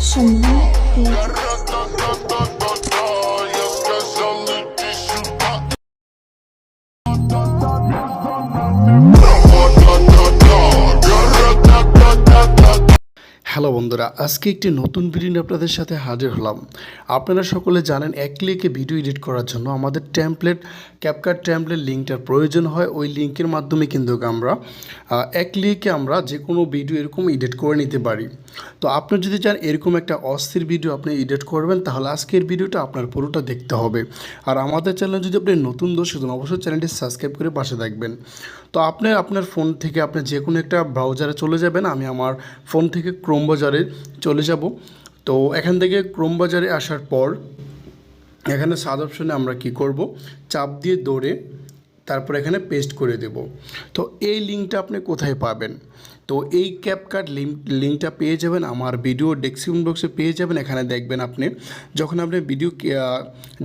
Chanel Creative. Hello বন্ধুরা, আজকে একটি নতুন ভিডিও নিয়ে আপনাদের সাথে হাজির হলাম। আপনারা সকলে জানেন এক ক্লিকে ভিডিও এডিট করার জন্য আমাদের ক্যাপকাট টেমপ্লেট লিঙ্কটার প্রয়োজন হয়। ওই লিঙ্কের মাধ্যমে কিন্তু আমরা এক ক্লিকে আমরা যে কোনো ভিডিও এরকম এডিট করে নিতে পারি। তো আপনি যদি চান এরকম একটা অস্থির ভিডিও আপনি এডিট করবেন, তাহলে আজকের ভিডিওটা আপনার পুরোটা দেখতে হবে। আর আমাদের চ্যানেল যদি আপনি নতুন দর্শক হন, অবশ্যই চ্যানেলটি সাবস্ক্রাইব করে পাশে থাকবেন। তো আপনার ফোন থেকে আপনি যে কোনো একটা ব্রাউজারে চলে যাবেন। আমি আমার ফোন থেকে ক্রোম বাজারে চলে যাব। তো এখান থেকে ক্রোম বাজারে আসার পর এখানে সার্চ অপশনে আমরা কি করব, চাপ দিয়ে দৌড়ে তারপর এখানে পেস্ট করে দেব। তো এই লিঙ্কটা আপনি কোথায় পাবেন? তো এই ক্যাপকাট লিঙ্কটা পেয়ে যাবেন আমার ভিডিও ডেসক্রিপশন বক্সে পেয়ে যাবেন। এখানে দেখবেন আপনি যখন আপনি ভিডিও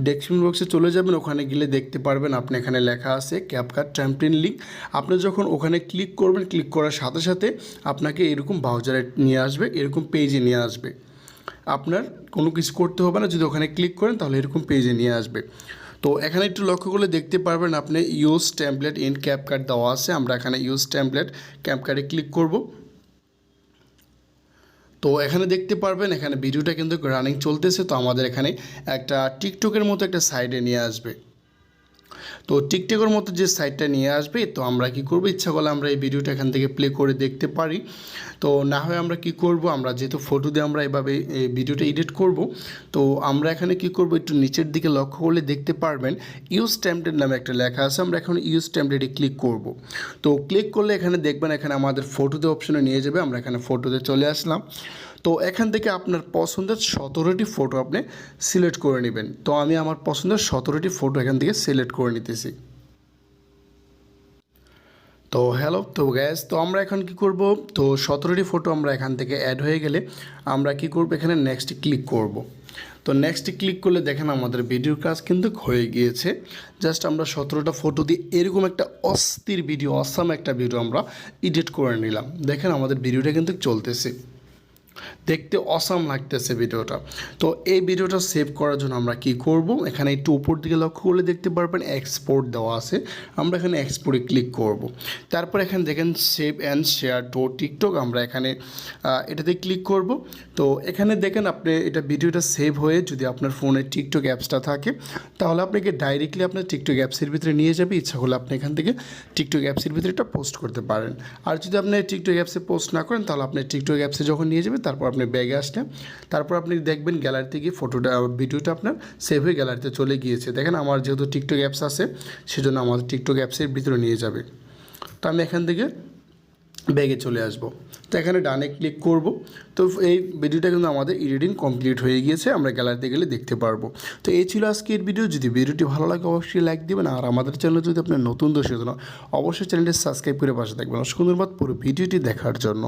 ডেসক্রিপশন বক্সে চলে যাবেন, ওখানে গেলে দেখতে পারবেন আপনি এখানে লেখা আছে ক্যাপকাট টেমপ্লেট লিঙ্ক। আপনি যখন ওখানে ক্লিক করবেন, ক্লিক করার সাথে সাথে আপনাকে এরকম ব্রাউজারে নিয়ে আসবে, এরকম পেজে নিয়ে আসবে। আপনার কোনো কিছু করতে হবে না, যদি ওখানে ক্লিক করেন তাহলে এরকম পেজে নিয়ে আসবে। তো এখানে একটু লক্ষ্য করলে দেখতে পারবেন আপনি ইউজ টেমপ্লেট ইন ক্যাপকাট দেওয়া আছে। আমরা এখানে ইউজ টেমপ্লেট ক্যাপকাটে ক্লিক করব। তো এখানে দেখতে পারবেন এখানে ভিডিওটা কিন্তু রানিং চলতেছে। তো আমাদের এখানে একটা টিকটকের মতো একটা সাইডে নিয়ে আসবে। তো টিকটকের মতো যে সাইটটা নিয়ে আসবে, তো আমরা কি করব, ইচ্ছা করলে আমরা এই ভিডিওটা এখান থেকে প্লে করে দেখতে পারি। তো না হয় আমরা কি করব, আমরা যেহেতু ফটো দিয়ে আমরা এভাবে এই ভিডিওটা এডিট করব, তো আমরা এখানে কি করব, একটু নিচের দিকে লক্ষ্য করলে দেখতে পারবেন ইউজ টেমপ্লেট নামে একটা লেখা আছে। আমরা এখন ইউজ টেমপ্লেটে ক্লিক করব। তো ক্লিক করলে এখানে দেখবেন এখানে আমাদের ফটোতে অপশনে নিয়ে যাবে। আমরা এখানে ফটোতে চলে আসলাম। তো এখান থেকে আপনার পছন্দের 17টি ফটো আপনি সিলেক্ট করে নেবেন। তো আমি আমার পছন্দের 17টি ফটো এখান থেকে সিলেক্ট করে নিতেছি। তো হ্যালো, তো গ্যাস, তো আমরা এখন কি করব, তো 17টি ফটো আমরা এখান থেকে অ্যাড হয়ে গেলে আমরা কি করব, এখানে নেক্সট ক্লিক করব। তো নেক্সট ক্লিক করলে দেখেন আমাদের ভিডিওর কাজ কিন্তু হয়ে গিয়েছে। জাস্ট আমরা 17টা ফটো দিয়ে এরকম একটা অস্থির ভিডিও, অসাম একটা ভিডিও আমরা এডিট করে নিলাম। দেখেন আমাদের ভিডিওটা কিন্তু চলতেছে, দেখতে অসাম লাগতেছে ভিডিওটা। তো এই ভিডিওটা সেভ করার জন্য আমরা কি করব, এখানে একটু উপর দিকে লক্ষ্য করলে দেখতে পারবেন এক্সপোর্ট দেওয়া আছে। আমরা এখানে এক্সপোর্টে ক্লিক করব। তারপর এখানে দেখেন save and share two TikTok, আমরা এখানে এটাতে ক্লিক করব। তো এখানে দেখেন আপনি এটা ভিডিওটা সেভ হয়ে যদি আপনার ফোনে টিকটক অ্যাপসটা থাকে, তাহলে আপনাকে ডাইরেক্টলি আপনার টিকটক অ্যাপসের ভিতরে নিয়ে যাবে। ইচ্ছা হলে আপনি এখান থেকে টিকটক অ্যাপসের ভিতরে এটা পোস্ট করতে পারেন। আর যদি আপনি টিকটক অ্যাপসে পোস্ট না করেন, তাহলে আপনি টিকটক অ্যাপসে যখন নিয়ে যাবে, তারপর আপনি ব্যাগে আসলে তারপর আপনি দেখবেন গ্যালারিতে গিয়ে ভিডিওটা আপনার সেভ হয়ে গ্যালারিতে চলে গিয়েছে। দেখেন আমার যেহেতু টিকটক অ্যাপস আছে, সেজন্য আমাদের টিকটক অ্যাপসের ভিতরে নিয়ে যাবে। তো আমি এখান থেকে ব্যাগে চলে আসব। তো এখানে ডানে ক্লিক করব। তো এই ভিডিওটা কিন্তু আমাদের এডিটিং কমপ্লিট হয়ে গিয়েছে, আমরা গ্যালারিতে গেলে দেখতে পারবো। তো এই ছিল আজকের ভিডিও। যদি ভিডিওটি ভালো লাগে অবশ্যই লাইক দেবেন। আর আমাদের চ্যানেলে যদি আপনার নতুন দর্শক হন, অবশ্যই চ্যানেলটি সাবস্ক্রাইব করে পাশে থাকবেন। অসংখ্য ধন্যবাদ পুরো ভিডিওটি দেখার জন্য।